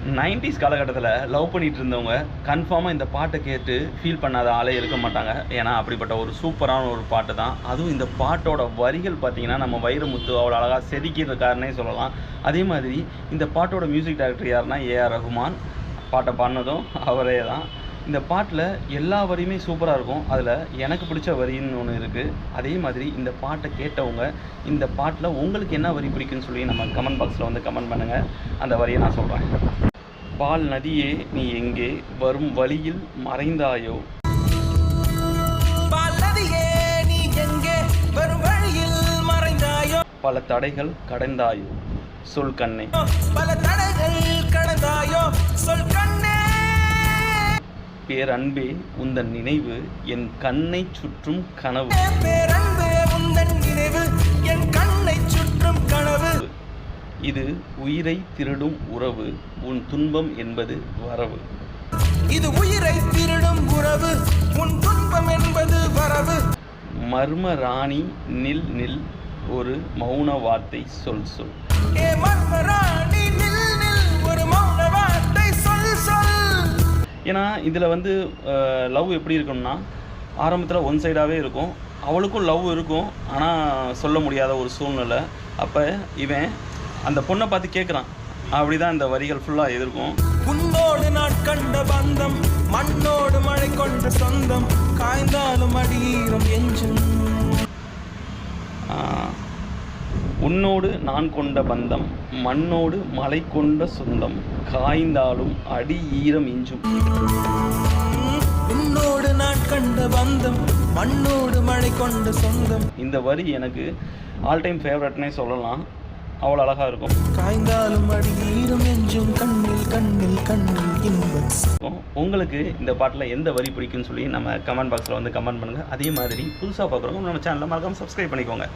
90s காலகட்டத்தில் love பண்ணிகிட்டு இருந்தவங்க கன்ஃபார்மாக இந்த பாட்டை கேட்டு ஃபீல் பண்ணாத ஆளே இருக்க மாட்டாங்க. ஏன்னா அப்படிப்பட்ட ஒரு சூப்பரான ஒரு பாட்டு தான். அதுவும் இந்த பாட்டோட வரிகள் பார்த்திங்கன்னா நம்ம வைரமுத்து அவ்வளோ அழகாக செதுக்கியிருக்காருன்னே சொல்லலாம். அதே மாதிரி இந்த பாட்டோட மியூசிக் டைரக்டர் யாருன்னா ஏஆர் ரஹ்மான். பாட்டை பாடினதும் அவரே தான். இந்த பாட்டில் எல்லா வரியுமே சூப்பராக இருக்கும். அதில் எனக்கு பிடிச்ச வரின்னு ஒன்று இருக்குது. அதே மாதிரி இந்த பாட்டை கேட்டவங்க இந்த பாட்டில் உங்களுக்கு என்ன வரி பிடிக்குன்னு சொல்லி நம்ம கமெண்ட் பாக்ஸில் வந்து கமெண்ட் பண்ணுங்கள். அந்த வரியை நான் சொல்கிறேன். பால் நதியே நீ எங்கே வரும் வழியில் மறைந்தாயோ, பால் நதியே நீ எங்கே வரும் வழியில் மறைந்தாயோ, பல தடைகள் கடந்தாயோ சொல் கண்ணே, பல தடைகள் கடந்தாயோ சொல் கண்ணே, பேரன்பே உந்தன் நினைவு என் கண்ணை சுற்றும் கனவு, பேரன்பே உந்தன் நினைவு என் கண்ணை சுற்றும் கனவு, இது உயிரை திருடும் உறவு உன் துன்பம் என்பது வரவு, இது உயிரை திருடும் உறவு உன் துன்பம் என்பது வரவு, மர்ம ராணி நில் நில் ஒரு மௌன வார்த்தை சொல் சொல், ஏ மர்ம ராணி நில் நில் ஒரு மௌன வார்த்தை சொல் சொல். ஏன்னா இதில் வந்து லவ் எப்படி இருக்கும்னா ஆரம்பத்தில் ஒன் சைடாகவே இருக்கும். அவளுக்கும் லவ் இருக்கும், ஆனால் சொல்ல முடியாத ஒரு சூழ்நிலை. அப்போ இவன் அந்த பொண்ணை பார்த்து கேட்குறான். அப்படி தான் இந்த வரிகள் ஃபுல்லாக எதிர்க்கும். உன்னோடு நான் கண்ட பந்தம் மண்ணோடு மழை கொண்ட சொந்தம் காய்ந்தாலும் அடியீரம் எஞ்சும், உன்னோடு நான் கொண்ட பந்தம் மண்ணோடு மலை கொண்ட சொந்தம் காய்ந்தாலும் அடி ஈரம் இஞ்சும். உன்னோடு நான் கண்ட பந்தம் மண்ணோடு மழை கொண்ட சொந்தம். இந்த வரி எனக்கு ஆல் டைம் ஃபேவரட்னே சொல்லலாம். அவ்வளோ அழகாக இருக்கும். காய்ந்தாலும் அடி ஈரம் எஞ்சும் கண்ணில் கண்ணில் கண்ணில் இன்பம். உங்களுக்கு இந்த பாட்டில் எந்த வரி பிடிக்குன்னு சொல்லி நம்ம கமெண்ட் பாக்ஸில் வந்து கமெண்ட் பண்ணுங்கள். அதே மாதிரி புதுசாக பார்க்குறவங்க நம்ம சேனலை மறக்காமல் சப்ஸ்கிரைப் பண்ணிக்கோங்க.